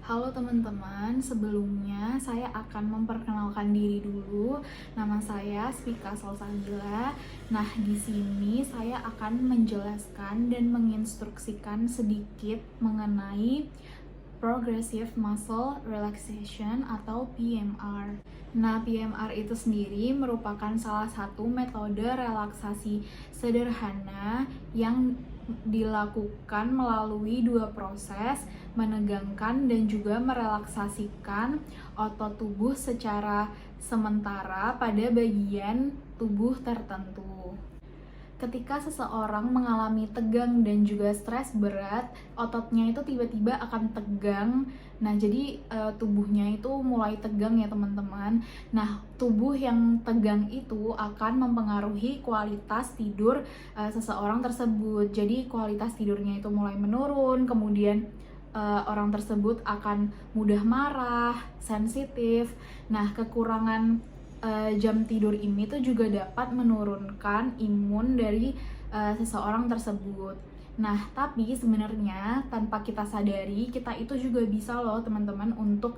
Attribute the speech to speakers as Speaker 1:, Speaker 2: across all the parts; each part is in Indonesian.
Speaker 1: Halo teman-teman, sebelumnya saya akan memperkenalkan diri dulu. Nama saya Spika Salsabila. Nah, di sini saya akan menjelaskan dan menginstruksikan sedikit mengenai Progressive Muscle Relaxation atau PMR. Nah, PMR itu sendiri merupakan salah satu metode relaksasi sederhana yang dilakukan melalui dua proses, menegangkan dan juga merelaksasikan otot tubuh secara sementara pada bagian tubuh tertentu. Ketika seseorang mengalami tegang dan juga stres berat, ototnya itu tiba-tiba akan tegang. Nah, jadi tubuhnya itu mulai tegang ya teman-teman. Nah, tubuh yang tegang itu akan mempengaruhi kualitas tidur seseorang tersebut. Jadi kualitas tidurnya itu mulai menurun, kemudian orang tersebut akan mudah marah, sensitif. Nah, kekurangan jam tidur ini tuh juga dapat menurunkan imun dari seseorang tersebut. Nah, tapi sebenarnya tanpa kita sadari, kita itu juga bisa loh teman-teman untuk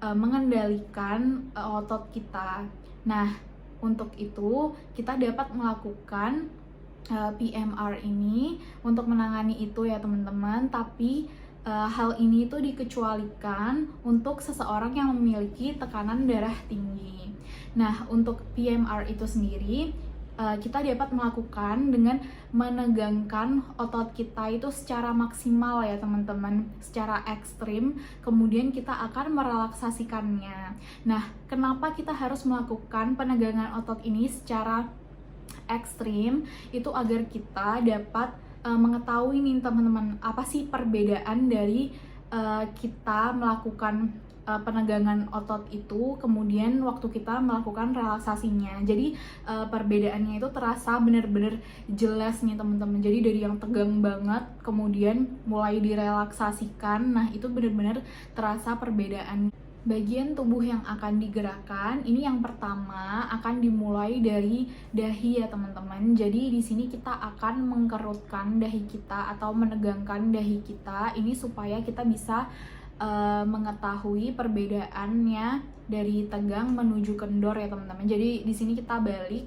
Speaker 1: mengendalikan otot kita. Nah, untuk itu kita dapat melakukan PMR ini untuk menangani itu ya teman-teman, tapi hal ini itu dikecualikan untuk seseorang yang memiliki tekanan darah tinggi. Nah, untuk PMR itu sendiri kita dapat melakukan dengan menegangkan otot kita itu secara maksimal ya teman-teman, secara ekstrim, kemudian kita akan merelaksasikannya. Nah, kenapa kita harus melakukan penegangan otot ini secara ekstrim? Itu agar kita dapat mengetahui nih teman-teman, apa sih perbedaan dari kita melakukan penegangan otot itu, kemudian waktu kita melakukan relaksasinya. Jadi perbedaannya itu terasa benar-benar jelas nih teman-teman. Jadi dari yang tegang banget, kemudian mulai direlaksasikan, nah itu benar-benar terasa perbedaan. Bagian tubuh yang akan digerakkan ini yang pertama akan dimulai dari dahi ya teman-teman. Jadi di sini kita akan mengkerutkan dahi kita atau menegangkan dahi kita ini supaya kita bisa mengetahui perbedaannya dari tegang menuju kendor ya teman-teman. Jadi di sini kita balik,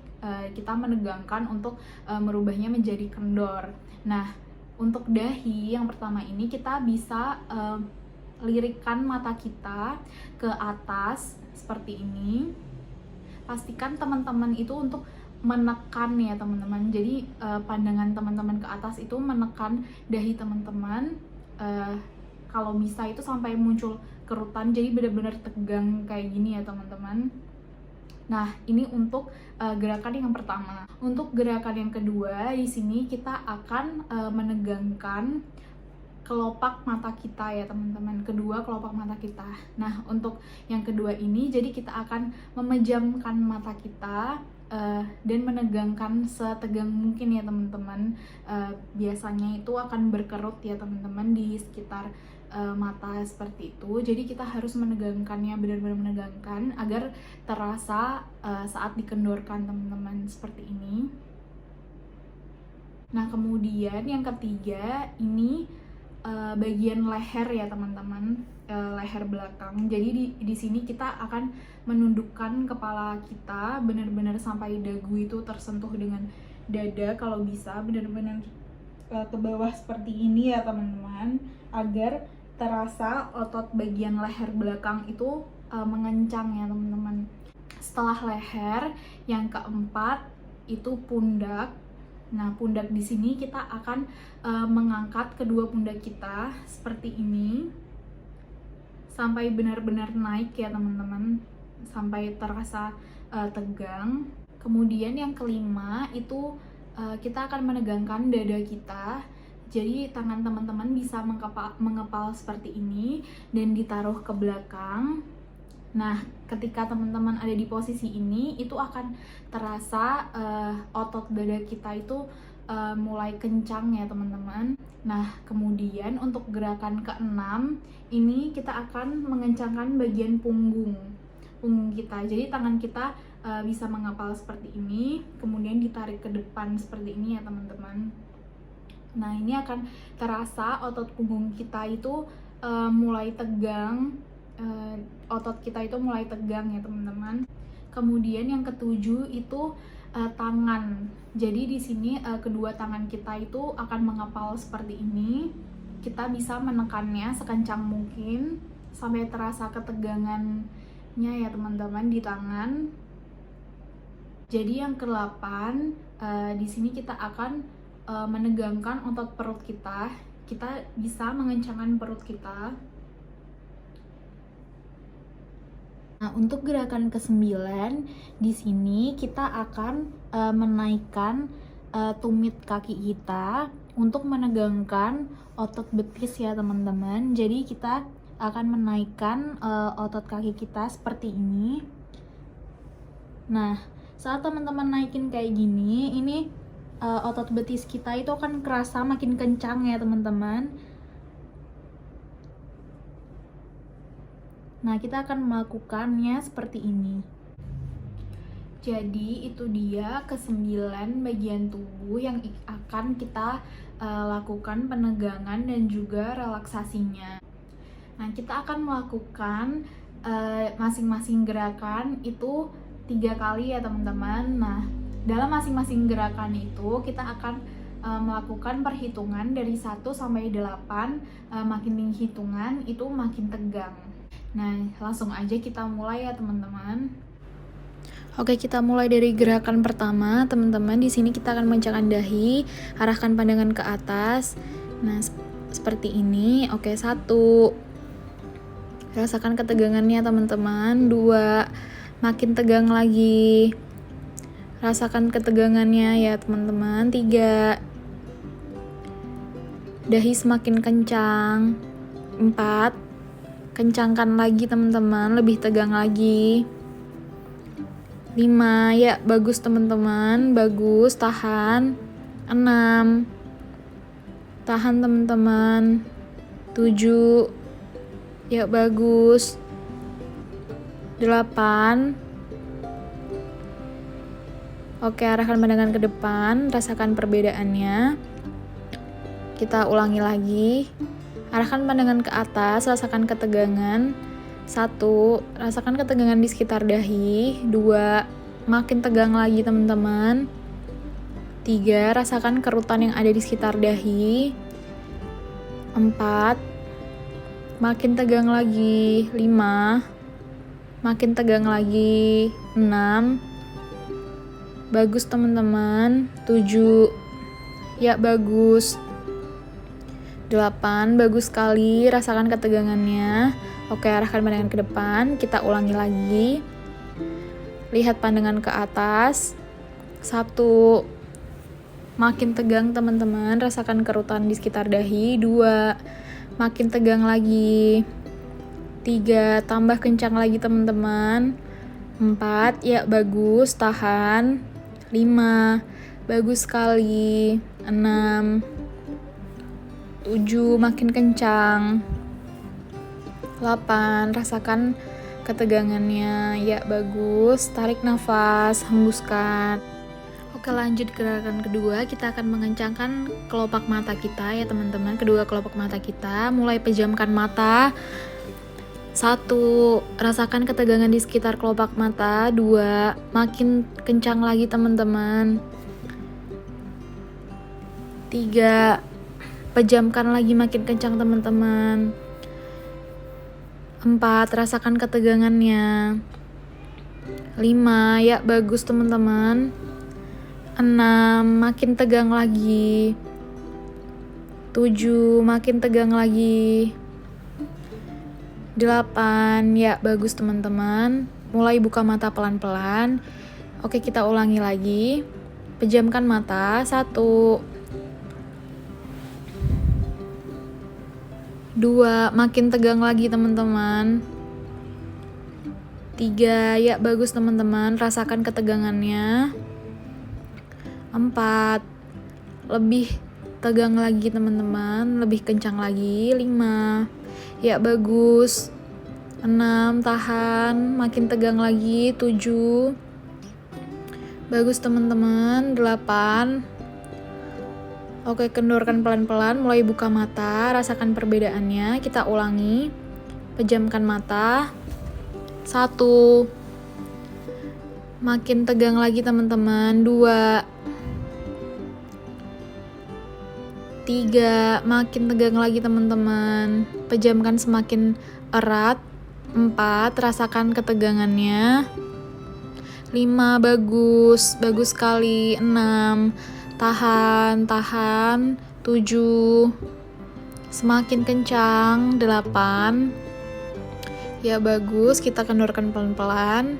Speaker 1: kita menegangkan untuk merubahnya menjadi kendor. Nah, untuk dahi yang pertama ini kita bisa lirikkan mata kita ke atas seperti ini. Pastikan teman-teman itu untuk menekan ya teman-teman. Jadi pandangan teman-teman ke atas itu menekan dahi teman-teman. Kalau bisa itu sampai muncul kerutan, jadi benar-benar tegang kayak gini ya teman-teman. Nah, ini untuk gerakan yang pertama. Untuk gerakan yang kedua, di sini kita akan menegangkan kelopak mata kita ya teman-teman, kedua kelopak mata kita. Nah, untuk yang kedua ini, jadi kita akan memejamkan mata kita dan menegangkan setegang mungkin ya teman-teman. Biasanya itu akan berkerut ya teman-teman di sekitar mata seperti itu. Jadi kita harus menegangkannya, benar-benar menegangkan agar terasa saat dikendorkan teman-teman seperti ini. Nah, kemudian yang ketiga ini bagian leher ya teman-teman, leher belakang. Jadi di sini kita akan menundukkan kepala kita benar-benar sampai dagu itu tersentuh dengan dada, kalau bisa benar-benar ke bawah seperti ini ya teman-teman, agar terasa otot bagian leher belakang itu mengencang ya teman-teman. Setelah leher, yang keempat itu pundak. Nah, pundak di sini kita akan mengangkat kedua pundak kita seperti ini sampai benar-benar naik ya teman-teman, sampai terasa tegang. Kemudian yang kelima itu kita akan menegangkan dada kita. Jadi tangan teman-teman bisa mengepal seperti ini dan ditaruh ke belakang. Nah, ketika teman-teman ada di posisi ini, itu akan terasa otot dada kita itu mulai kencang ya teman-teman. Nah, kemudian untuk gerakan keenam, ini kita akan mengencangkan bagian punggung kita. Jadi tangan kita bisa mengepal seperti ini, kemudian ditarik ke depan seperti ini ya teman-teman. Nah, ini akan terasa otot punggung kita itu mulai tegang, otot kita itu mulai tegang ya teman-teman. Kemudian yang ketujuh itu tangan. Jadi di sini kedua tangan kita itu akan mengepal seperti ini. Kita bisa menekannya sekencang mungkin sampai terasa ketegangannya ya teman-teman di tangan. Jadi yang ke-8, di sini kita akan menegangkan otot perut kita. Kita bisa mengencangkan perut kita. Nah, untuk gerakan ke-9, di sini kita akan menaikkan tumit kaki kita untuk menegangkan otot betis ya teman-teman. Jadi kita akan menaikkan otot kaki kita seperti ini. Nah, saat teman-teman naikin kayak gini, ini otot betis kita itu akan kerasa makin kencang ya teman-teman. Nah, kita akan melakukannya seperti ini. Jadi itu dia ke-9 bagian tubuh yang akan kita lakukan penegangan dan juga relaksasinya. Nah, kita akan melakukan masing-masing gerakan itu 3 kali ya teman-teman. Nah, dalam masing-masing gerakan itu kita akan melakukan perhitungan dari 1 sampai 8. Makin tinggi hitungan itu makin tegang. Nah, langsung aja kita mulai ya teman-teman. Oke, kita mulai dari gerakan pertama, teman-teman. Di sini kita akan mengencangkan dahi, arahkan pandangan ke atas. Nah, seperti ini. Oke, 1. Rasakan ketegangannya, teman-teman. 2. Makin tegang lagi. Rasakan ketegangannya ya, teman-teman. 3. Dahi semakin kencang. 4. Kencangkan lagi teman-teman, lebih tegang lagi. 5, ya bagus teman-teman, bagus, tahan. 6, tahan teman-teman. 7, ya bagus. 8, oke, arahkan pandangan ke depan, rasakan perbedaannya. Kita ulangi lagi. Arahkan pandangan ke atas, rasakan ketegangan. 1, rasakan ketegangan di sekitar dahi. 2, makin tegang lagi teman-teman. 3, rasakan kerutan yang ada di sekitar dahi. 4, makin tegang lagi. 5, makin tegang lagi. 6, bagus teman-teman. 7, ya bagus. 8, bagus sekali, rasakan ketegangannya. Oke, arahkan pandangan ke depan, kita ulangi lagi. Lihat pandangan ke atas. 1, makin tegang teman-teman, rasakan kerutan di sekitar dahi. 2, makin tegang lagi. 3, tambah kencang lagi teman-teman. 4, ya bagus, tahan. 5, bagus sekali. 6, 7, makin kencang. 8, rasakan ketegangannya, ya bagus. Tarik nafas, hembuskan. Oke, lanjut gerakan kedua, kita akan mengencangkan kelopak mata kita ya teman-teman. Kedua kelopak mata kita, mulai pejamkan mata. 1, rasakan ketegangan di sekitar kelopak mata. 2, makin kencang lagi teman-teman. 3, pejamkan lagi makin kencang teman-teman. 4, rasakan ketegangannya. 5, ya bagus teman-teman. 6, makin tegang lagi. 7, makin tegang lagi. 8, ya bagus teman-teman. Mulai buka mata pelan-pelan. Oke, kita ulangi lagi. Pejamkan mata. 1, 2, makin tegang lagi teman-teman. 3, ya bagus teman-teman, rasakan ketegangannya. 4, lebih tegang lagi teman-teman, lebih kencang lagi. 5, ya bagus. 6, tahan, makin tegang lagi. 7, bagus teman-teman. 8, Oke, kendorkan pelan-pelan, mulai buka mata, rasakan perbedaannya. Kita ulangi. Pejamkan mata. 1. Makin tegang lagi teman-teman. 2. 3. Makin tegang lagi teman-teman. Pejamkan semakin erat. 4. Rasakan ketegangannya. 5. Bagus sekali. 6. Tahan. 7. Semakin kencang. 8. Ya, bagus. Kita kendorkan pelan-pelan.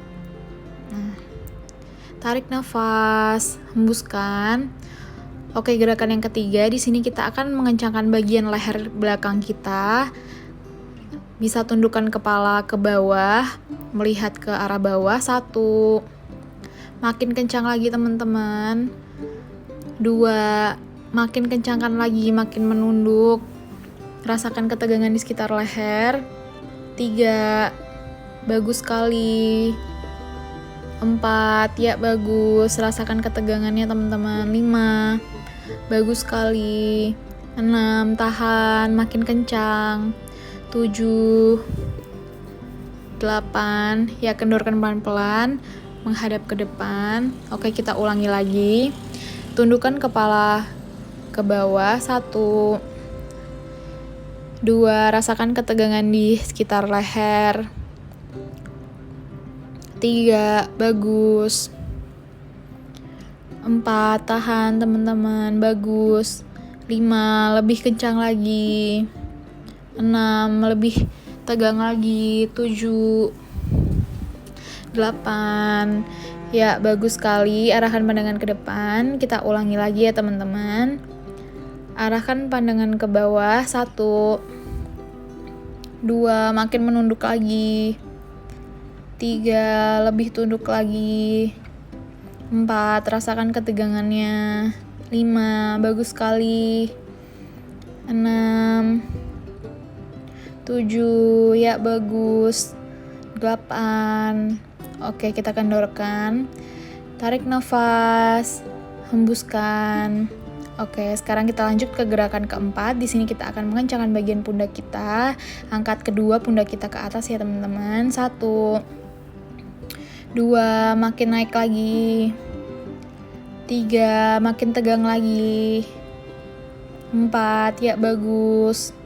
Speaker 1: Nah, tarik nafas, hembuskan. Oke, gerakan yang ketiga, di sini kita akan mengencangkan bagian leher belakang kita. Bisa tundukkan kepala ke bawah, melihat ke arah bawah. 1. Makin kencang lagi teman-teman. 2. Makin kencangkan lagi, makin menunduk. Rasakan ketegangan di sekitar leher. 3. Bagus sekali. 4. Ya, bagus. Rasakan ketegangannya teman-teman. 5. Bagus sekali. 6. Tahan, makin kencang. 7. 8. Ya, kendorkan pelan-pelan, menghadap ke depan. Oke, kita ulangi lagi. Tundukkan kepala ke bawah. 1. 2. Rasakan ketegangan di sekitar leher. 3. Bagus. 4. Tahan teman-teman. Bagus. 5. Lebih kencang lagi. 6. Lebih tegang lagi. 7. 8. Ya, bagus sekali. Arahkan pandangan ke depan. Kita ulangi lagi ya teman-teman. Arahkan pandangan ke bawah. 1. 2. Makin menunduk lagi. 3. Lebih tunduk lagi. 4. Rasakan ketegangannya. 5. Bagus sekali. 6. 7. Ya, bagus. 8. Oke, kita kendorkan. Tarik nafas, hembuskan. Oke, sekarang kita lanjut ke gerakan keempat. Di sini kita akan mengencangkan bagian pundak kita. Angkat kedua pundak kita ke atas ya teman-teman. 1. 2. Makin naik lagi. 3. Makin tegang lagi. 4. Ya, bagus.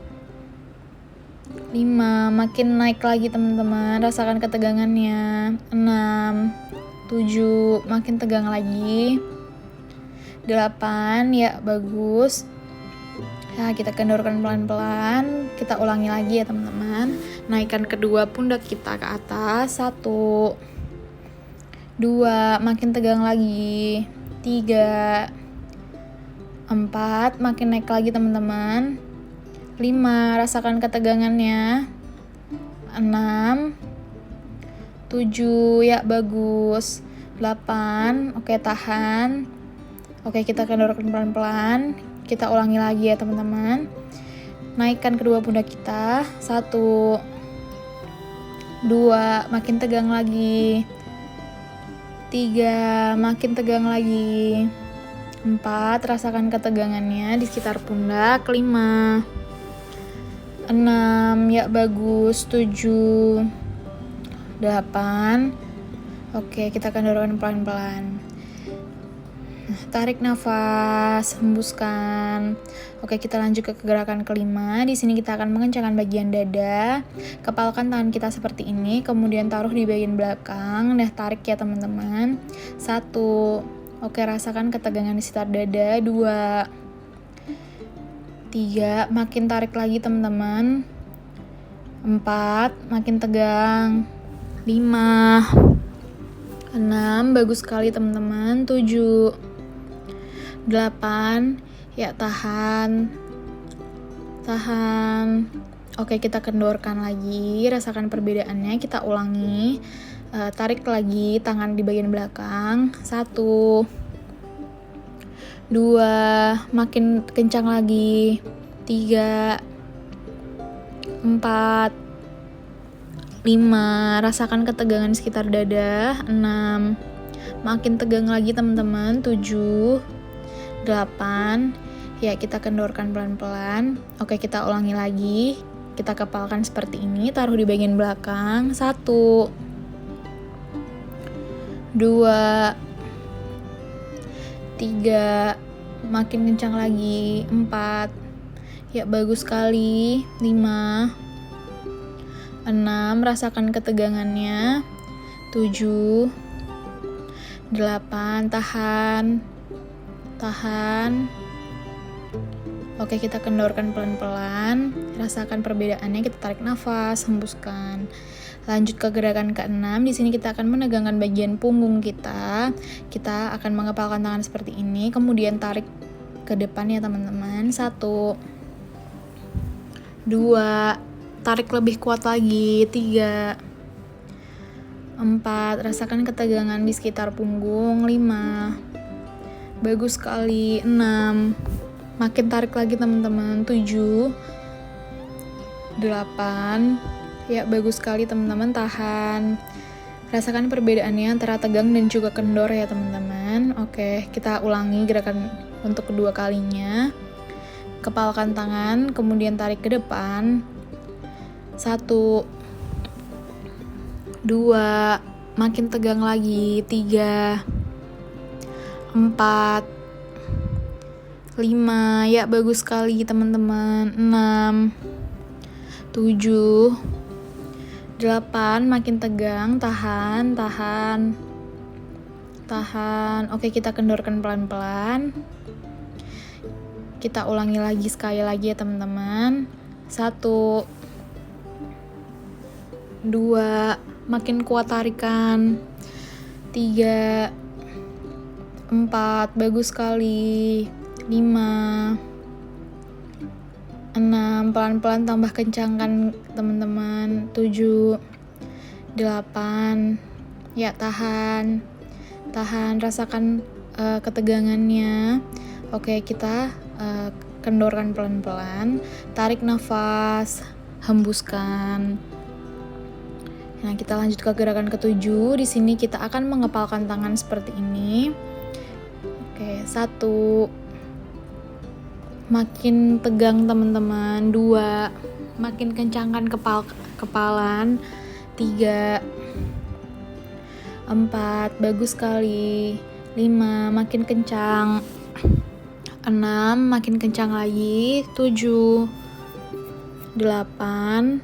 Speaker 1: 5. Makin naik lagi teman-teman, rasakan ketegangannya. 6. 7. Makin tegang lagi. 8. Ya, bagus. Nah, kita kendorkan pelan-pelan. Kita ulangi lagi ya teman-teman. Naikkan kedua pundak kita ke atas. 1. 2. Makin tegang lagi. 3. 4. Makin naik lagi teman-teman. 5. Rasakan ketegangannya. 6. 7. Ya, bagus. 8. Oke, tahan. Oke, kita kendorkan pelan-pelan. Kita ulangi lagi ya teman-teman. Naikkan kedua pundak kita. 1. 2. Makin tegang lagi. 3. Makin tegang lagi. 4. Rasakan ketegangannya di sekitar pundak. 5. 6. Ya, bagus. 7. 8. Oke, kita kendorkan pelan-pelan. Tarik nafas, hembuskan. Oke, kita lanjut ke gerakan kelima. Di sini kita akan mengencangkan bagian dada. Kepalkan tangan kita seperti ini, kemudian taruh di bagian belakang. Nah, tarik ya teman-teman. 1. Oke, rasakan ketegangan di sekitar dada. 2. 3. Makin tarik lagi teman-teman. 4. Makin tegang. 5. 6. Bagus sekali teman-teman. 7. 8. Ya, tahan. Oke, kita kendorkan lagi. Rasakan perbedaannya. Kita ulangi. Tarik lagi tangan di bagian belakang. 1. 2. Makin kencang lagi. 3. 4. 5. Rasakan ketegangan di sekitar dada. 6. Makin tegang lagi teman-teman. 7. 8. Ya, kita kendorkan pelan-pelan. Oke, kita ulangi lagi. Kita kepalkan seperti ini, taruh di bagian belakang. 1, 2, 3, makin kencang lagi. 4, ya bagus sekali. 5, 6, rasakan ketegangannya. 7, 8, tahan. Oke, kita kendorkan pelan-pelan, rasakan perbedaannya, kita tarik nafas, hembuskan. Lanjut ke gerakan ke-6, di sini kita akan menegangkan bagian punggung kita. Kita akan mengepalkan tangan seperti ini, kemudian tarik ke depan ya teman-teman. 1, 2, tarik lebih kuat lagi. 3, 4, rasakan ketegangan di sekitar punggung. 5, bagus sekali. 6, makin tarik lagi teman-teman. 7, 8, ya bagus sekali teman-teman, tahan. Rasakan perbedaannya antara tegang dan juga kendor ya teman-teman. Oke, kita ulangi gerakan untuk kedua kalinya. Kepalkan tangan, kemudian tarik ke depan. 1, 2, makin tegang lagi. 3, 4, 5, ya bagus sekali teman-teman. 6, 7, 8, makin tegang, tahan. Oke, kita kendorkan pelan-pelan. Kita ulangi lagi sekali lagi ya teman-teman. 1, 2, makin kuat tarikan. 3, 4, bagus sekali. 5, 6, pelan-pelan tambah kencangkan teman-teman. 7, 8, ya tahan, rasakan ketegangannya. Oke, kita kendorkan pelan-pelan, tarik nafas, hembuskan. Nah, kita lanjut ke gerakan ke-7. Di sini kita akan mengepalkan tangan seperti ini. Oke, 1, makin tegang teman-teman. 2, makin kencangkan kepalan. 3, 4, bagus sekali. 5, makin kencang. 6, makin kencang lagi. 7, 8,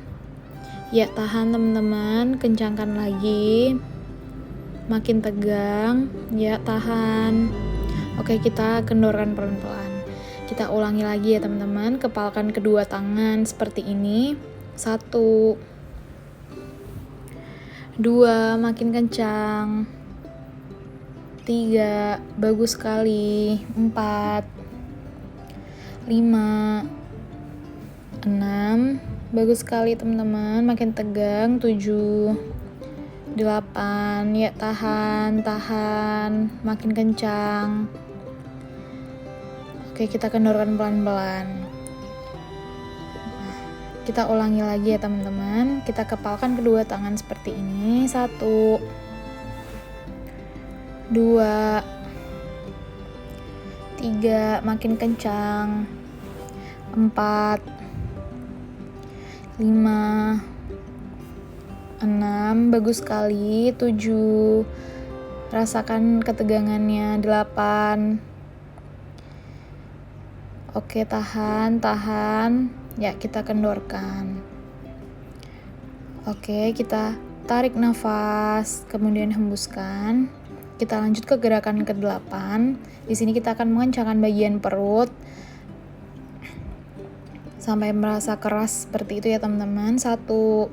Speaker 1: ya tahan teman-teman, kencangkan lagi. Makin tegang, ya tahan. Oke, kita kendorkan pelan-pelan. Kita ulangi lagi ya teman-teman, kepalkan kedua tangan seperti ini. 1, 2, makin kencang. 3, bagus sekali. 4, 5, 6, bagus sekali teman-teman, makin tegang. 7, 8, ya tahan, makin kencang. Oke, kita kendorkan pelan-pelan. Kita ulangi lagi ya teman-teman. Kita kepalkan kedua tangan seperti ini. 1, 2, 3, makin kencang. 4, 5, 6, bagus sekali. 7, rasakan ketegangannya. 8, oke, tahan, ya kita kendorkan. Oke, kita tarik nafas, kemudian hembuskan. Kita lanjut ke gerakan ke-8. Di sini kita akan mengencangkan bagian perut sampai merasa keras seperti itu ya teman-teman. 1,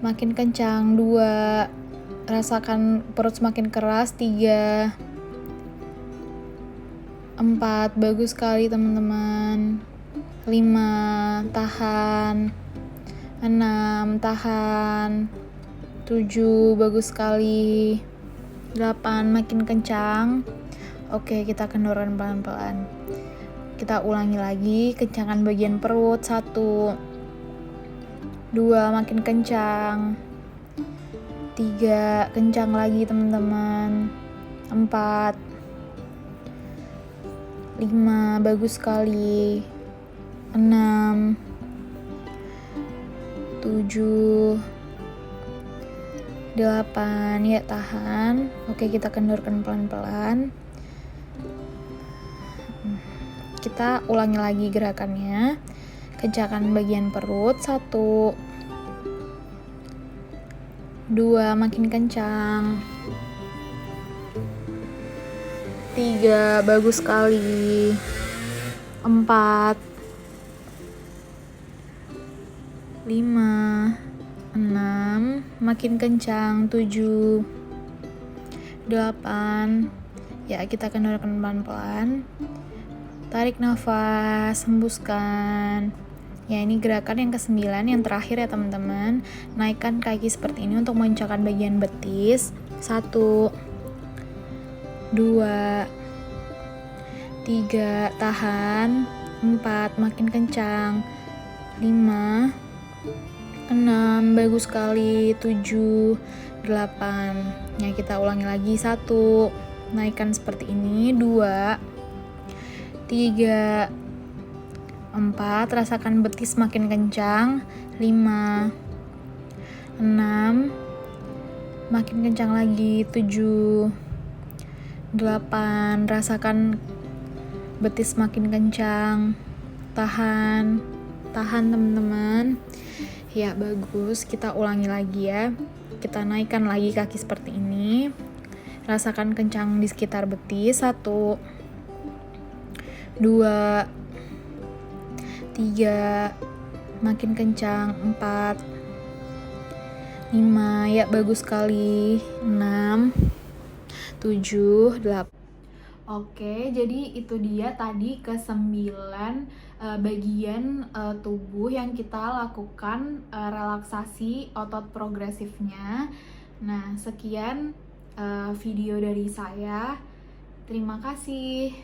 Speaker 1: makin kencang. 2, rasakan perut semakin keras. 3, 4, bagus sekali teman-teman. 5, tahan. 6, tahan. 7, bagus sekali. 8, makin kencang. Oke, kita kendorkan pelan-pelan. Kita ulangi lagi, kencangkan bagian perut. 1, 2, makin kencang. 3, kencang lagi teman-teman. 4, 5, bagus sekali. 6, 7, 8, ya tahan. Oke, kita kendorkan pelan-pelan. Kita ulangi lagi gerakannya. Kencangkan bagian perut. 1, 2, makin kencang. 3, bagus sekali. 4, 5, 6, makin kencang. 7, 8, ya kita kendorkan pelan-pelan. Tarik nafas, hembuskan. Ya, ini gerakan yang ke-9, yang terakhir ya teman-teman. Naikkan kaki seperti ini untuk mengencangkan bagian betis. 1, 2, 3, tahan. 4, makin kencang. 5, 6, bagus sekali. 7, 8. Ya, kita ulangi lagi. 1, naikkan seperti ini. 2, 3, 4, rasakan betis makin kencang. 5, 6, makin kencang lagi. 7, 8, rasakan betis makin kencang. Tahan teman-teman. Ya, bagus. Kita ulangi lagi ya. Kita naikkan lagi kaki seperti ini. Rasakan kencang di sekitar betis. 1, 2, 3, makin kencang. 4, 5, ya bagus sekali. 6, 7, 8. Oke, jadi itu dia tadi ke-9 bagian tubuh yang kita lakukan relaksasi otot progresifnya. Nah, sekian video dari saya. Terima kasih.